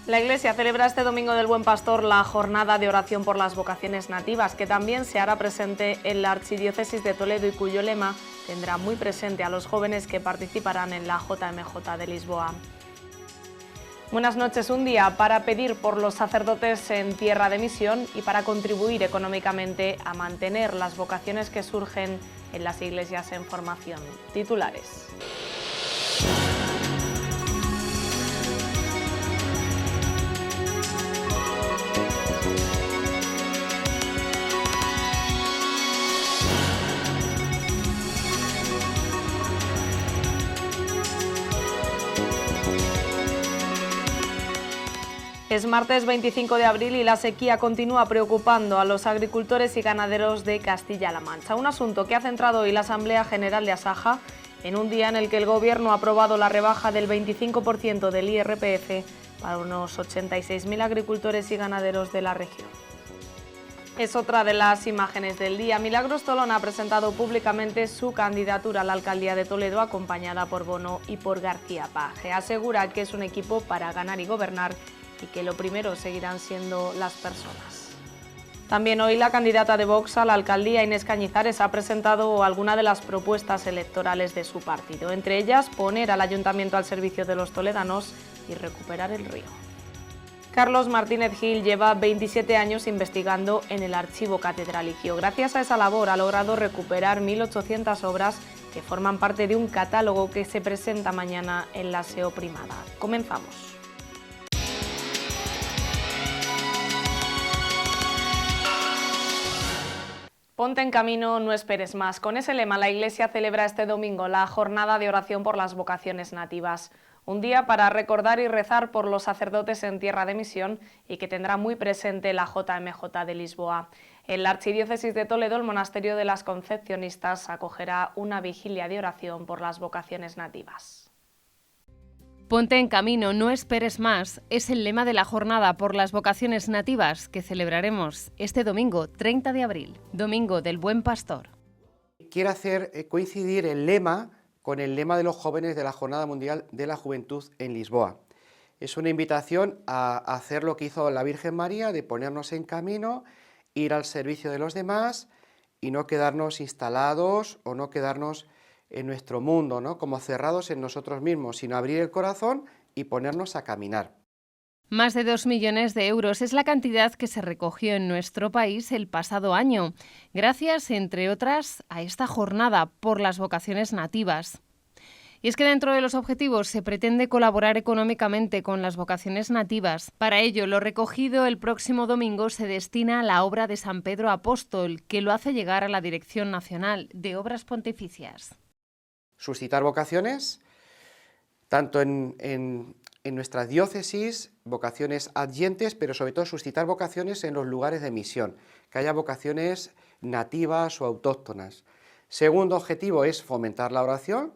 La Iglesia celebra este domingo del Buen Pastor la jornada de oración por las vocaciones nativas, que también se hará presente en la Archidiócesis de Toledo y cuyo lema tendrá muy presente a los jóvenes que participarán en la JMJ de Lisboa. Buenas noches, un día para pedir por los sacerdotes en tierra de misión y para contribuir económicamente a mantener las vocaciones que surgen en las iglesias en formación. Titulares. Es martes 25 de abril y la sequía continúa preocupando a los agricultores y ganaderos de Castilla-La Mancha. Un asunto que ha centrado hoy la Asamblea General de Asaja en un día en el que el Gobierno ha aprobado la rebaja del 25% del IRPF para unos 86.000 agricultores y ganaderos de la región. Es otra de las imágenes del día. Milagros Tolón ha presentado públicamente su candidatura a la alcaldía de Toledo, acompañada por Bono y por García Page. Asegura que es un equipo para ganar y gobernar y que lo primero seguirán siendo las personas. También hoy la candidata de Vox a la alcaldía, Inés Cañizares, ha presentado algunas de las propuestas electorales de su partido, entre ellas poner al ayuntamiento al servicio de los toledanos y recuperar el río. Carlos Martínez Gil lleva 27 años investigando en el archivo catedralicio. Gracias a esa labor ha logrado recuperar 1.800 obras que forman parte de un catálogo que se presenta mañana en la SEO Primada. Comenzamos. Ponte en camino, no esperes más. Con ese lema, la Iglesia celebra este domingo la jornada de oración por las vocaciones nativas. Un día para recordar y rezar por los sacerdotes en tierra de misión y que tendrá muy presente la JMJ de Lisboa. En la Archidiócesis de Toledo, el Monasterio de las Concepcionistas acogerá una vigilia de oración por las vocaciones nativas. Ponte en camino, no esperes más, es el lema de la jornada por las vocaciones nativas que celebraremos este domingo 30 de abril, Domingo del Buen Pastor. Quiero hacer coincidir el lema con el lema de los jóvenes de la Jornada Mundial de la Juventud en Lisboa. Es una invitación a hacer lo que hizo la Virgen María, de ponernos en camino, ir al servicio de los demás y no quedarnos instalados o no quedarnos en nuestro mundo, ¿no?, como cerrados en nosotros mismos, sino abrir el corazón y ponernos a caminar. Más de 2 millones de euros es la cantidad que se recogió en nuestro país el pasado año, gracias, entre otras, a esta jornada por las vocaciones nativas. Y es que dentro de los objetivos se pretende colaborar económicamente con las vocaciones nativas. Para ello, lo recogido el próximo domingo se destina a la obra de San Pedro Apóstol, que lo hace llegar a la Dirección Nacional de Obras Pontificias. Suscitar vocaciones, tanto en nuestras diócesis, vocaciones adyentes, pero sobre todo suscitar vocaciones en los lugares de misión, que haya vocaciones nativas o autóctonas. Segundo objetivo es fomentar la oración,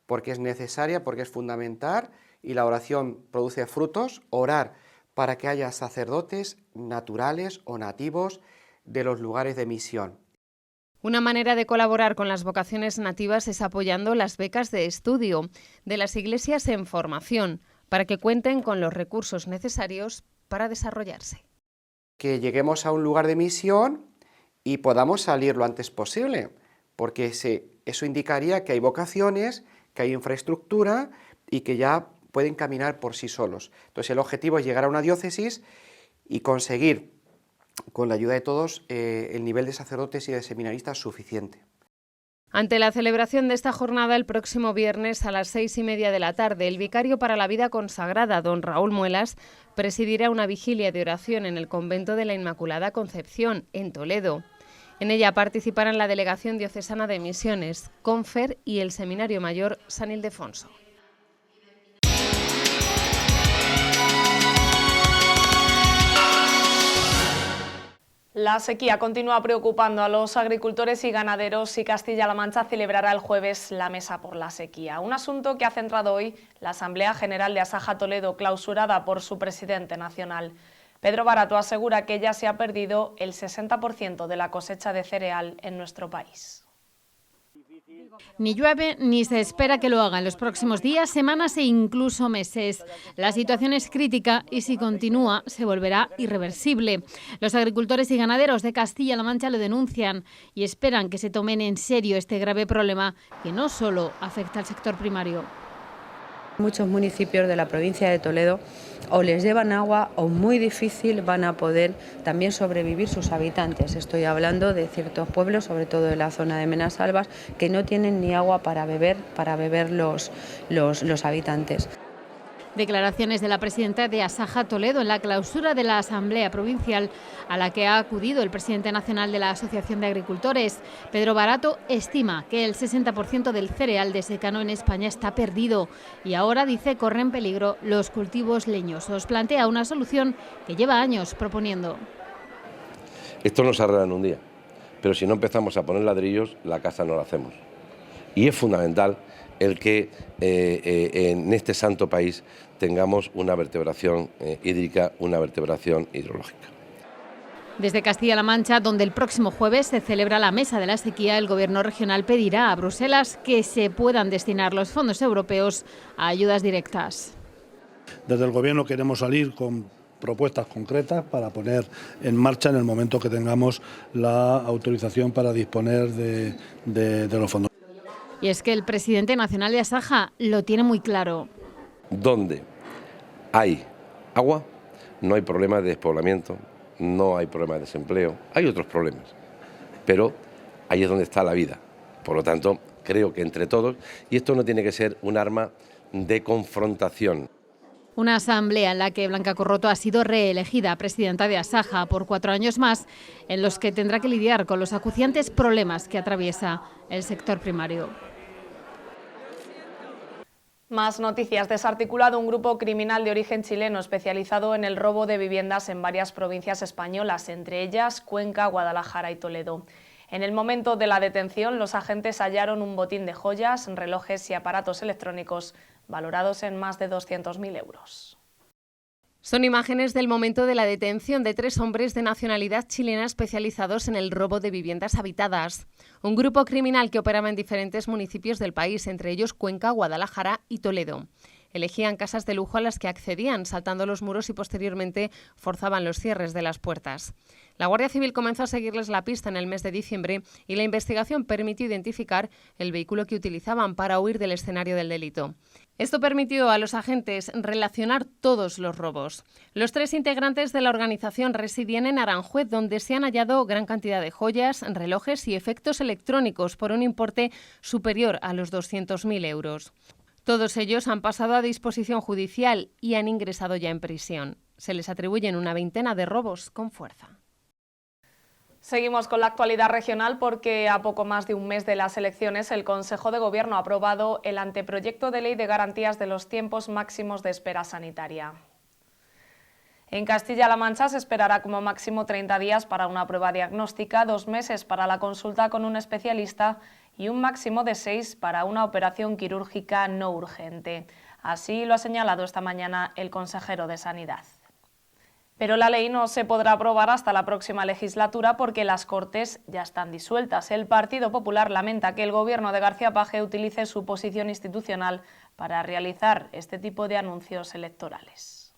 porque es necesaria, porque es fundamental, y la oración produce frutos. Orar para que haya sacerdotes naturales o nativos de los lugares de misión. Una manera de colaborar con las vocaciones nativas es apoyando las becas de estudio de las iglesias en formación, para que cuenten con los recursos necesarios para desarrollarse. Que lleguemos a un lugar de misión y podamos salir lo antes posible, porque eso indicaría que hay vocaciones, que hay infraestructura y que ya pueden caminar por sí solos. Entonces el objetivo es llegar a una diócesis y conseguir, con la ayuda de todos, el nivel de sacerdotes y de seminaristas suficiente. Ante la celebración de esta jornada el próximo viernes a las 6:30 de la tarde, el vicario para la vida consagrada, don Raúl Muelas, presidirá una vigilia de oración en el convento de la Inmaculada Concepción, en Toledo. En ella participarán la Delegación Diocesana de Misiones, Confer y el Seminario Mayor San Ildefonso. La sequía continúa preocupando a los agricultores y ganaderos y Castilla-La Mancha celebrará el jueves la Mesa por la Sequía, un asunto que ha centrado hoy la Asamblea General de Asaja Toledo, clausurada por su presidente nacional. Pedro Barato asegura que ya se ha perdido el 60% de la cosecha de cereal en nuestro país. Ni llueve ni se espera que lo haga en los próximos días, semanas e incluso meses. La situación es crítica y si continúa se volverá irreversible. Los agricultores y ganaderos de Castilla-La Mancha lo denuncian y esperan que se tomen en serio este grave problema que no solo afecta al sector primario. Muchos municipios de la provincia de Toledo o les llevan agua o muy difícil van a poder también sobrevivir sus habitantes. Estoy hablando de ciertos pueblos, sobre todo de la zona de Menasalvas, que no tienen ni agua para beber los habitantes. Declaraciones de la presidenta de Asaja Toledo en la clausura de la Asamblea Provincial a la que ha acudido el presidente nacional de la Asociación de Agricultores. Pedro Barato estima que el 60% del cereal de secano en España está perdido y ahora, dice, corren peligro los cultivos leñosos. Plantea una solución que lleva años proponiendo. Esto no se arregla en un día, pero si no empezamos a poner ladrillos, la casa no la hacemos. Y es fundamental el que en este santo país tengamos una vertebración hídrica, una vertebración hidrológica. Desde Castilla-La Mancha, donde el próximo jueves se celebra la Mesa de la Sequía, el Gobierno regional pedirá a Bruselas que se puedan destinar los fondos europeos a ayudas directas. Desde el Gobierno queremos salir con propuestas concretas para poner en marcha en el momento que tengamos la autorización para disponer de los fondos. Y es que el presidente nacional de Asaja lo tiene muy claro. Donde hay agua, no hay problema de despoblamiento, no hay problema de desempleo, hay otros problemas, pero ahí es donde está la vida. Por lo tanto, creo que entre todos, y esto no tiene que ser un arma de confrontación. Una asamblea en la que Blanca Corroto ha sido reelegida presidenta de Asaja por 4 años más, en los que tendrá que lidiar con los acuciantes problemas que atraviesa el sector primario. Más noticias. Desarticulado un grupo criminal de origen chileno especializado en el robo de viviendas en varias provincias españolas, entre ellas Cuenca, Guadalajara y Toledo. En el momento de la detención, los agentes hallaron un botín de joyas, relojes y aparatos electrónicos valorados en más de 200.000 euros. Son imágenes del momento de la detención de 3 hombres de nacionalidad chilena especializados en el robo de viviendas habitadas. Un grupo criminal que operaba en diferentes municipios del país, entre ellos Cuenca, Guadalajara y Toledo. Elegían casas de lujo a las que accedían, saltando los muros y posteriormente forzaban los cierres de las puertas. La Guardia Civil comenzó a seguirles la pista en el mes de diciembre y la investigación permitió identificar el vehículo que utilizaban para huir del escenario del delito. Esto permitió a los agentes relacionar todos los robos. Los 3 integrantes de la organización residían en Aranjuez, donde se han hallado gran cantidad de joyas, relojes y efectos electrónicos por un importe superior a los 200.000 euros. Todos ellos han pasado a disposición judicial y han ingresado ya en prisión. Se les atribuyen una veintena de robos con fuerza. Seguimos con la actualidad regional porque a poco más de un mes de las elecciones el Consejo de Gobierno ha aprobado el anteproyecto de ley de garantías de los tiempos máximos de espera sanitaria. En Castilla-La Mancha se esperará como máximo 30 días para una prueba diagnóstica, 2 meses para la consulta con un especialista y un máximo de 6 para una operación quirúrgica no urgente. Así lo ha señalado esta mañana el consejero de Sanidad. Pero la ley no se podrá aprobar hasta la próxima legislatura porque las Cortes ya están disueltas. El Partido Popular lamenta que el gobierno de García Paje utilice su posición institucional para realizar este tipo de anuncios electorales.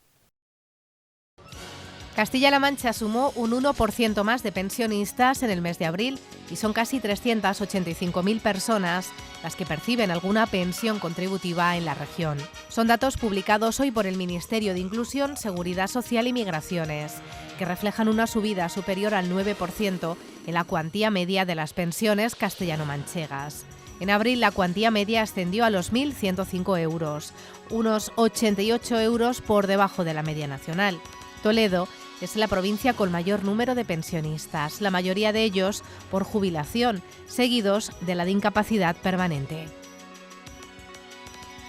Castilla-La Mancha sumó un 1% más de pensionistas en el mes de abril y son casi 385.000 personas las que perciben alguna pensión contributiva en la región. Son datos publicados hoy por el Ministerio de Inclusión, Seguridad Social y Migraciones, que reflejan una subida superior al 9% en la cuantía media de las pensiones castellano-manchegas. En abril la cuantía media ascendió a los 1.105 euros, unos 88 euros por debajo de la media nacional. Toledo es la provincia con mayor número de pensionistas, la mayoría de ellos por jubilación, seguidos de la de incapacidad permanente.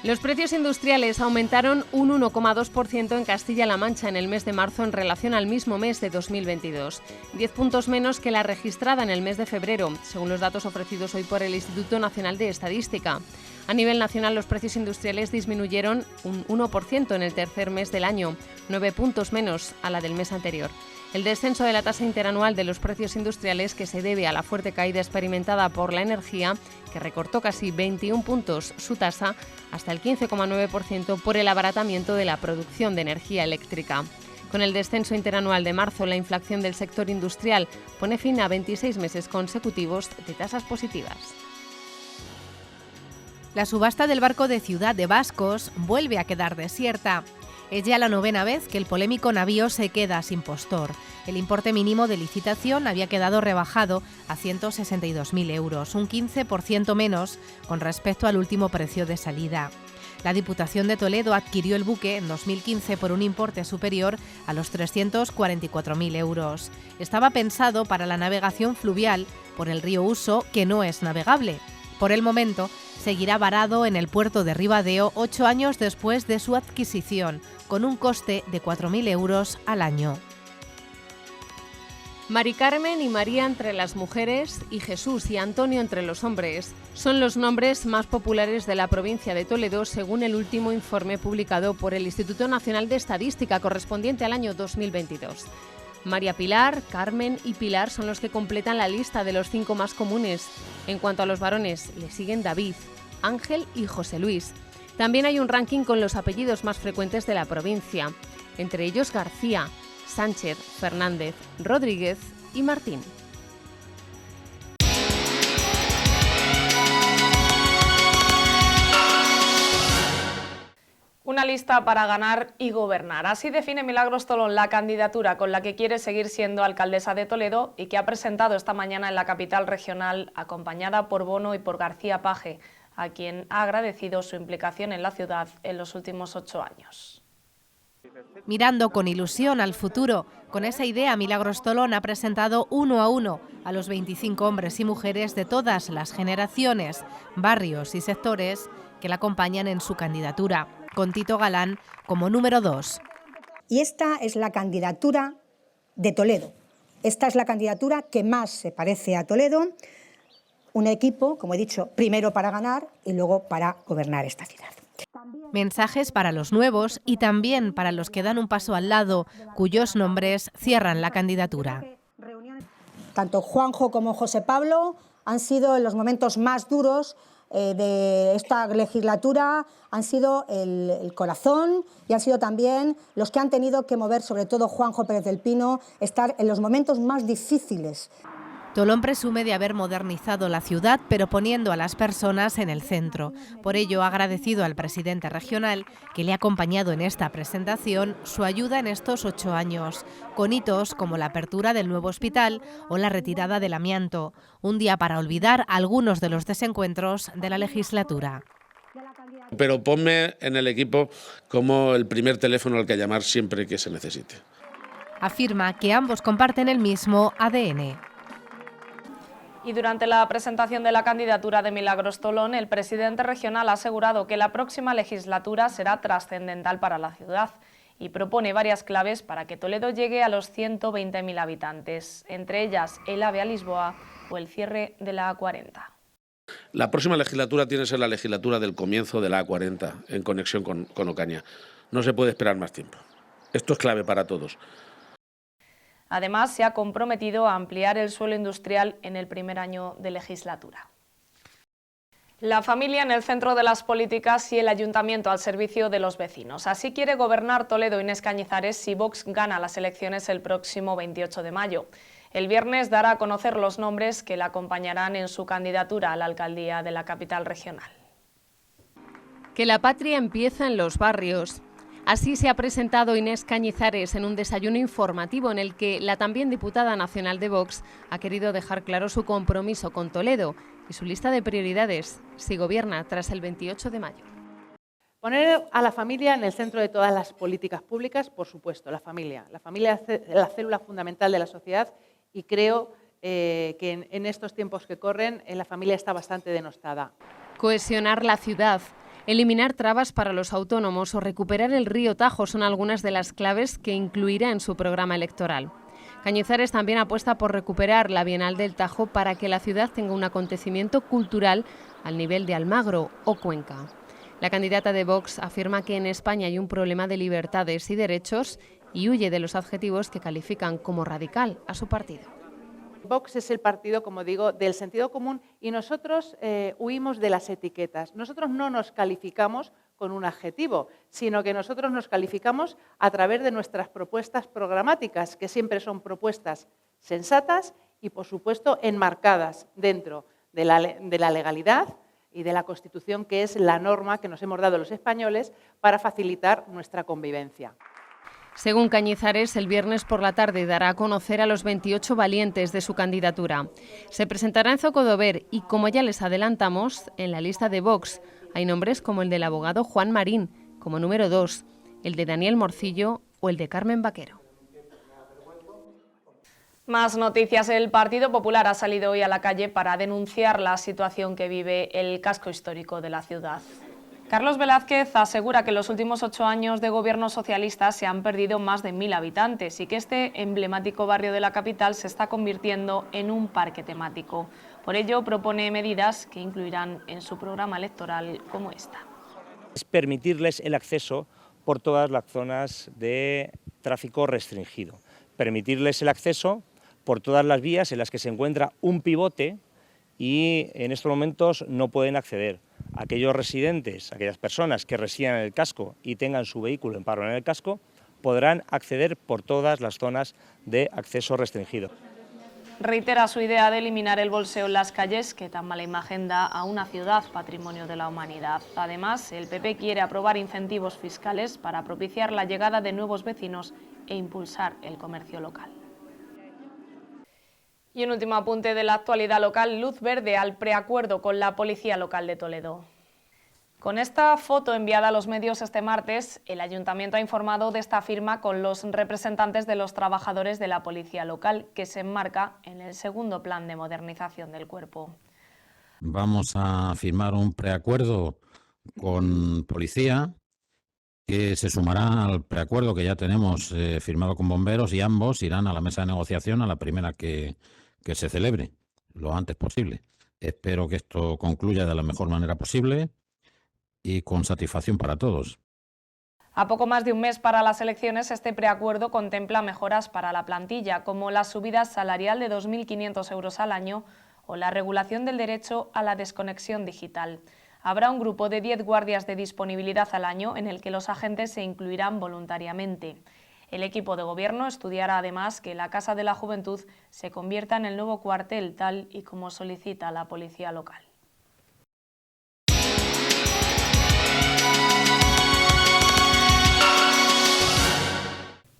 Los precios industriales aumentaron un 1,2% en Castilla-La Mancha en el mes de marzo en relación al mismo mes de 2022, 10 puntos menos que la registrada en el mes de febrero, según los datos ofrecidos hoy por el Instituto Nacional de Estadística. A nivel nacional, los precios industriales disminuyeron un 1% en el tercer mes del año, 9 puntos menos a la del mes anterior. El descenso de la tasa interanual de los precios industriales, que se debe a la fuerte caída experimentada por la energía, que recortó casi 21 puntos su tasa hasta el 15,9% por el abaratamiento de la producción de energía eléctrica. Con el descenso interanual de marzo, la inflación del sector industrial pone fin a 26 meses consecutivos de tasas positivas. La subasta del barco de Ciudad de Bascos vuelve a quedar desierta. Es ya la 9ª vez que el polémico navío se queda sin postor. El importe mínimo de licitación había quedado rebajado a 162.000 euros, un 15% menos con respecto al último precio de salida. La Diputación de Toledo adquirió el buque en 2015 por un importe superior a los 344.000 euros. Estaba pensado para la navegación fluvial por el río Uso, que no es navegable. Por el momento, seguirá varado en el puerto de Ribadeo 8 años después de su adquisición, con un coste de 4.000 euros al año. Mari Carmen y María entre las mujeres y Jesús y Antonio entre los hombres son los nombres más populares de la provincia de Toledo, según el último informe publicado por el Instituto Nacional de Estadística correspondiente al año 2022. María Pilar, Carmen y Pilar son los que completan la lista de los 5 más comunes. En cuanto a los varones, le siguen David, Ángel y José Luis. También hay un ranking con los apellidos más frecuentes de la provincia, entre ellos García, Sánchez, Fernández, Rodríguez y Martín. Una lista para ganar y gobernar. Así define Milagros Tolón la candidatura con la que quiere seguir siendo alcaldesa de Toledo y que ha presentado esta mañana en la capital regional, acompañada por Bono y por García Page, a quien ha agradecido su implicación en la ciudad en los últimos 8 años. Mirando con ilusión al futuro, con esa idea Milagros Tolón ha presentado uno a uno a los 25 hombres y mujeres de todas las generaciones, barrios y sectores que la acompañan en su candidatura, con Tito Galán como número 2. Y esta es la candidatura de Toledo. Esta es la candidatura que más se parece a Toledo. Un equipo, como he dicho, primero para ganar y luego para gobernar esta ciudad. Mensajes para los nuevos y también para los que dan un paso al lado, cuyos nombres cierran la candidatura. Tanto Juanjo como José Pablo han sido en los momentos más duros de esta legislatura, han sido el corazón y han sido también los que han tenido que mover, sobre todo Juanjo Pérez del Pino, estar en los momentos más difíciles. Tolón presume de haber modernizado la ciudad, pero poniendo a las personas en el centro. Por ello, ha agradecido al presidente regional, que le ha acompañado en esta presentación, su ayuda en estos 8 años, con hitos como la apertura del nuevo hospital o la retirada del amianto, un día para olvidar algunos de los desencuentros de la legislatura. Pero ponme en el equipo como el primer teléfono al que llamar siempre que se necesite. Afirma que ambos comparten el mismo ADN. Y durante la presentación de la candidatura de Milagros Tolón, el presidente regional ha asegurado que la próxima legislatura será trascendental para la ciudad y propone varias claves para que Toledo llegue a los 120.000 habitantes, entre ellas el AVE a Lisboa o el cierre de la A40. La próxima legislatura tiene que ser la legislatura del comienzo de la A40 en conexión con Ocaña. No se puede esperar más tiempo. Esto es clave para todos. Además, se ha comprometido a ampliar el suelo industrial en el primer año de legislatura. La familia en el centro de las políticas y el ayuntamiento al servicio de los vecinos. Así quiere gobernar Toledo Inés Cañizares si Vox gana las elecciones el próximo 28 de mayo. El viernes dará a conocer los nombres que la acompañarán en su candidatura a la alcaldía de la capital regional. Que la patria empieza en los barrios. Así se ha presentado Inés Cañizares en un desayuno informativo en el que la también diputada nacional de Vox ha querido dejar claro su compromiso con Toledo y su lista de prioridades si gobierna tras el 28 de mayo. Poner a la familia en el centro de todas las políticas públicas, por supuesto, la familia. La familia es la célula fundamental de la sociedad y creo que en estos tiempos que corren la familia está bastante denostada. Cohesionar la ciudad. Eliminar trabas para los autónomos o recuperar el río Tajo son algunas de las claves que incluirá en su programa electoral. Cañizares también apuesta por recuperar la Bienal del Tajo para que la ciudad tenga un acontecimiento cultural al nivel de Almagro o Cuenca. La candidata de Vox afirma que en España hay un problema de libertades y derechos y huye de los adjetivos que califican como radical a su partido. Vox es el partido, como digo, del sentido común y nosotros huimos de las etiquetas. Nosotros no nos calificamos con un adjetivo, sino que nosotros nos calificamos a través de nuestras propuestas programáticas, que siempre son propuestas sensatas y, por supuesto, enmarcadas dentro de la legalidad y de la Constitución, que es la norma que nos hemos dado los españoles para facilitar nuestra convivencia. Según Cañizares, el viernes por la tarde dará a conocer a los 28 valientes de su candidatura. Se presentará en Zocodover y, como ya les adelantamos, en la lista de Vox hay nombres como el del abogado Juan Marín, como número 2, el de Daniel Morcillo o el de Carmen Vaquero. Más noticias. El Partido Popular ha salido hoy a la calle para denunciar la situación que vive el casco histórico de la ciudad. Carlos Velázquez asegura que en los últimos 8 años de gobierno socialista se han perdido más de 1000 habitantes y que este emblemático barrio de la capital se está convirtiendo en un parque temático. Por ello, propone medidas que incluirán en su programa electoral como esta. Es permitirles el acceso por todas las zonas de tráfico restringido, permitirles el acceso por todas las vías en las que se encuentra un pivote y en estos momentos no pueden acceder. Aquellos residentes, aquellas personas que residan en el casco y tengan su vehículo en paro en el casco, podrán acceder por todas las zonas de acceso restringido. Reitera su idea de eliminar el bolseo en las calles, que tan mala imagen da a una ciudad patrimonio de la humanidad. Además, el PP quiere aprobar incentivos fiscales para propiciar la llegada de nuevos vecinos e impulsar el comercio local. Y un último apunte de la actualidad local: luz verde al preacuerdo con la Policía Local de Toledo. Con esta foto enviada a los medios este martes, el Ayuntamiento ha informado de esta firma con los representantes de los trabajadores de la Policía Local, que se enmarca en el segundo plan de modernización del cuerpo. Vamos a firmar un preacuerdo con Policía, que se sumará al preacuerdo que ya tenemos firmado con Bomberos, y ambos irán a la mesa de negociación a la primera que se celebre, lo antes posible. Espero que esto concluya de la mejor manera posible y con satisfacción para todos. A poco más de un mes para las elecciones, este preacuerdo contempla mejoras para la plantilla, como la subida salarial de 2.500 euros al año o la regulación del derecho a la desconexión digital. Habrá un grupo de 10 guardias de disponibilidad al año en el que los agentes se incluirán voluntariamente. El equipo de gobierno estudiará además que la Casa de la Juventud se convierta en el nuevo cuartel, tal y como solicita la Policía Local.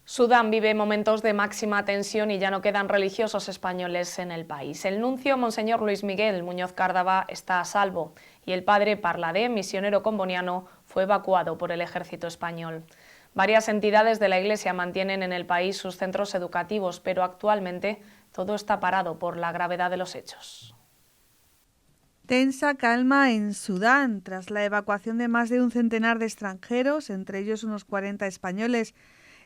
Sudán vive momentos de máxima tensión y ya no quedan religiosos españoles en el país. El nuncio, Monseñor Luis Miguel Muñoz Cárdava, está a salvo y el padre Parladé, misionero comboniano, fue evacuado por el ejército español. Varias entidades de la Iglesia mantienen en el país sus centros educativos, pero actualmente todo está parado por la gravedad de los hechos. Tensa calma en Sudán tras la evacuación de más de un centenar de extranjeros, entre ellos unos 40 españoles,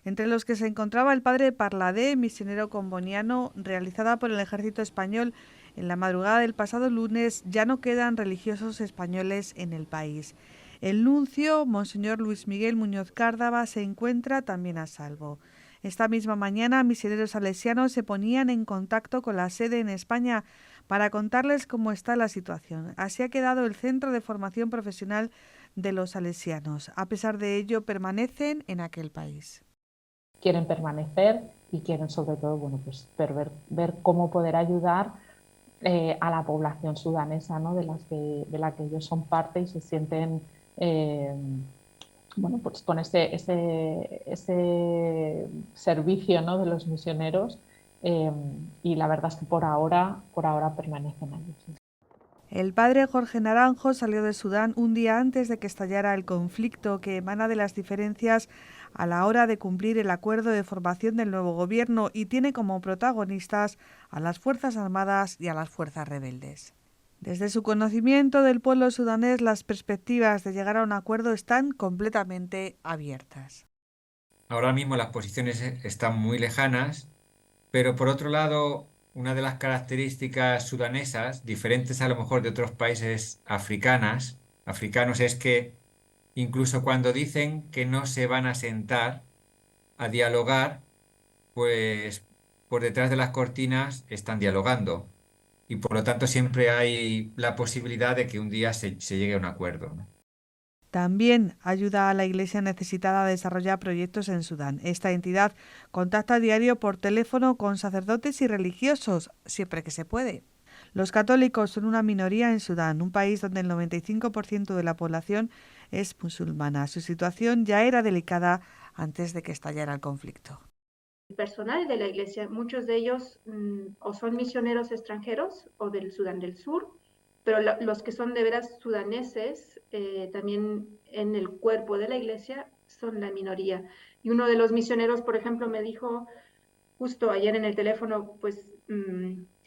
entre los que se encontraba el padre Parladé, misionero comboniano, realizada por el ejército español. En la madrugada del pasado lunes ya no quedan religiosos españoles en el país. El nuncio, Monseñor Luis Miguel Muñoz Cárdava, se encuentra también a salvo. Esta misma mañana, misioneros salesianos se ponían en contacto con la sede en España para contarles cómo está la situación. Así ha quedado el centro de formación profesional de los salesianos. A pesar de ello, permanecen en aquel país. Quieren permanecer y quieren sobre todo ver cómo poder ayudar a la población sudanesa, ¿no? de la que ellos son parte y se sienten con ese servicio, ¿no? de los misioneros, y la verdad es que por ahora permanecen allí. Sí. El padre Jorge Naranjo salió de Sudán un día antes de que estallara el conflicto, que emana de las diferencias a la hora de cumplir el acuerdo de formación del nuevo gobierno, y tiene como protagonistas a las Fuerzas Armadas y a las fuerzas rebeldes. Desde su conocimiento del pueblo sudanés, las perspectivas de llegar a un acuerdo están completamente abiertas. Ahora mismo las posiciones están muy lejanas Pero por otro lado, una de las características sudanesas, diferentes a lo mejor de otros países africanos, es que incluso cuando dicen que no se van a sentar a dialogar, pues por detrás de las cortinas están dialogando. Y por lo tanto siempre hay la posibilidad de que un día se llegue a un acuerdo, ¿no? También ayuda a la Iglesia necesitada a desarrollar proyectos en Sudán. Esta entidad contacta a diario por teléfono con sacerdotes y religiosos, siempre que se puede. Los católicos son una minoría en Sudán, un país donde el 95% de la población es musulmana. Su situación ya era delicada antes de que estallara el conflicto. El personal de la Iglesia, muchos de ellos o son misioneros extranjeros o del Sudán del Sur, pero los que son de veras sudaneses, también en el cuerpo de la Iglesia, son la minoría. Y uno de los misioneros, por ejemplo, me dijo justo ayer en el teléfono, pues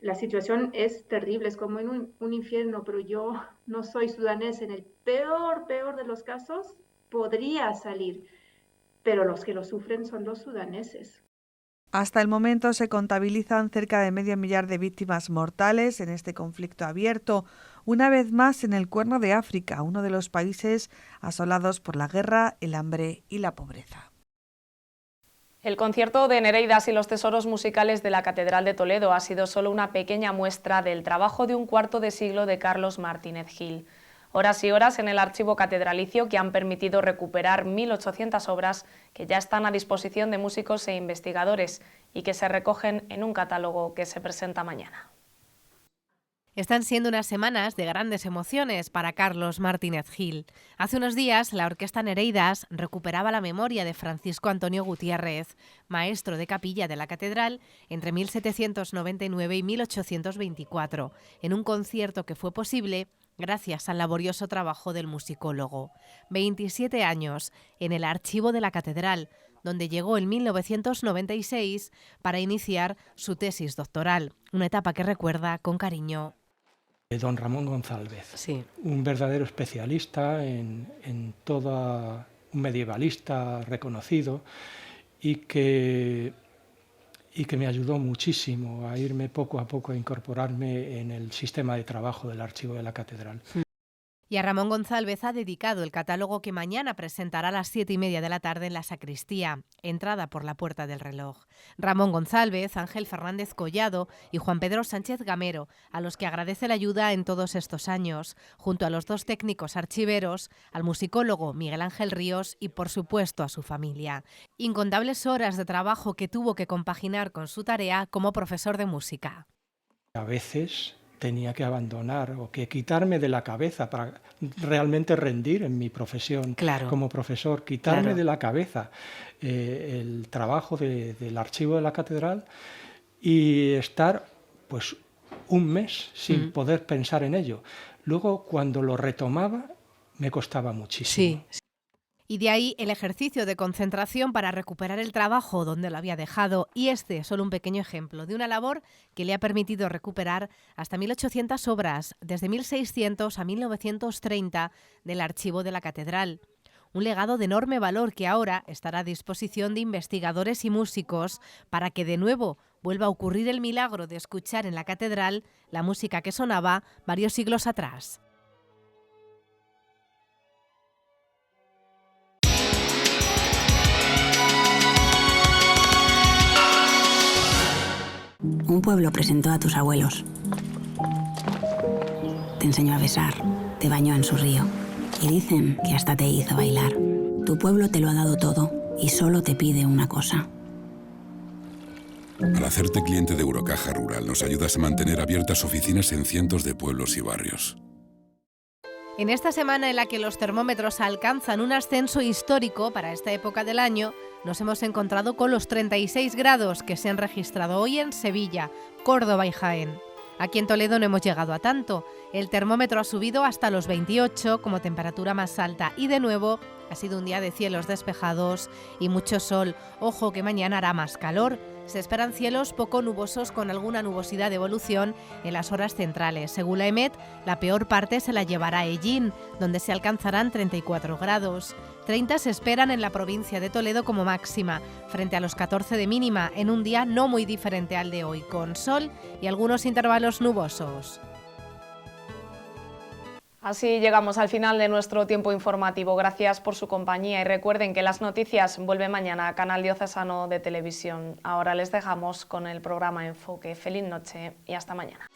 la situación es terrible, es como en un infierno, pero yo no soy sudanés, en el peor de los casos podría salir, pero los que lo sufren son los sudaneses. Hasta el momento se contabilizan cerca de 500.000 de víctimas mortales en este conflicto abierto, una vez más en el Cuerno de África, uno de los países asolados por la guerra, el hambre y la pobreza. El concierto de Nereidas y los tesoros musicales de la Catedral de Toledo ha sido solo una pequeña muestra del trabajo de un cuarto de siglo de Carlos Martínez Gil. Horas y horas en el archivo catedralicio que han permitido recuperar 1.800 obras que ya están a disposición de músicos e investigadores y que se recogen en un catálogo que se presenta mañana. Están siendo unas semanas de grandes emociones para Carlos Martínez Gil. Hace unos días, la Orquesta Nereidas recuperaba la memoria de Francisco Antonio Gutiérrez, maestro de capilla de la catedral entre 1799 y 1824, en un concierto que fue posible gracias al laborioso trabajo del musicólogo. 27 años en el archivo de la catedral, donde llegó en 1996 para iniciar su tesis doctoral, una etapa que recuerda con cariño. Don Ramón González, sí, un verdadero especialista en todo, un medievalista reconocido y que me ayudó muchísimo a irme poco a poco a incorporarme en el sistema de trabajo del archivo de la catedral. Y a Ramón González ha dedicado el catálogo que mañana presentará a las 7:30 de la tarde en la sacristía, entrada por la Puerta del Reloj. Ramón González, Ángel Fernández Collado y Juan Pedro Sánchez Gamero, a los que agradece la ayuda en todos estos años, junto a los dos técnicos archiveros, al musicólogo Miguel Ángel Ríos y, por supuesto, a su familia. Incontables horas de trabajo que tuvo que compaginar con su tarea como profesor de música. A veces tenía que abandonar o que quitarme de la cabeza para realmente rendir en mi profesión como profesor, quitarme de la cabeza el trabajo del archivo de la catedral y estar pues un mes sin poder pensar en ello. Luego, cuando lo retomaba, me costaba muchísimo. Sí. Y de ahí el ejercicio de concentración para recuperar el trabajo donde lo había dejado. Y este es solo un pequeño ejemplo de una labor que le ha permitido recuperar hasta 1.800 obras, desde 1600 a 1930, del archivo de la catedral. Un legado de enorme valor que ahora estará a disposición de investigadores y músicos para que de nuevo vuelva a ocurrir el milagro de escuchar en la catedral la música que sonaba varios siglos atrás. Un pueblo presentó a tus abuelos. Te enseñó a besar, te bañó en su río y dicen que hasta te hizo bailar. Tu pueblo te lo ha dado todo y solo te pide una cosa. Al hacerte cliente de Eurocaja Rural, nos ayudas a mantener abiertas oficinas en cientos de pueblos y barrios. En esta semana en la que los termómetros alcanzan un ascenso histórico para esta época del año, nos hemos encontrado con los 36 grados que se han registrado hoy en Sevilla, Córdoba y Jaén. Aquí en Toledo no hemos llegado a tanto. El termómetro ha subido hasta los 28 como temperatura más alta y de nuevo ha sido un día de cielos despejados y mucho sol. Ojo que mañana hará más calor. Se esperan cielos poco nubosos con alguna nubosidad de evolución en las horas centrales. Según la EMET, la peor parte se la llevará Hellín, donde se alcanzarán 34 grados. 30 se esperan en la provincia de Toledo como máxima, frente a los 14 de mínima, en un día no muy diferente al de hoy, con sol y algunos intervalos nubosos. Así llegamos al final de nuestro tiempo informativo. Gracias por su compañía y recuerden que las noticias vuelven mañana a Canal Diocesano de Televisión. Ahora les dejamos con el programa Enfoque. Feliz noche y hasta mañana.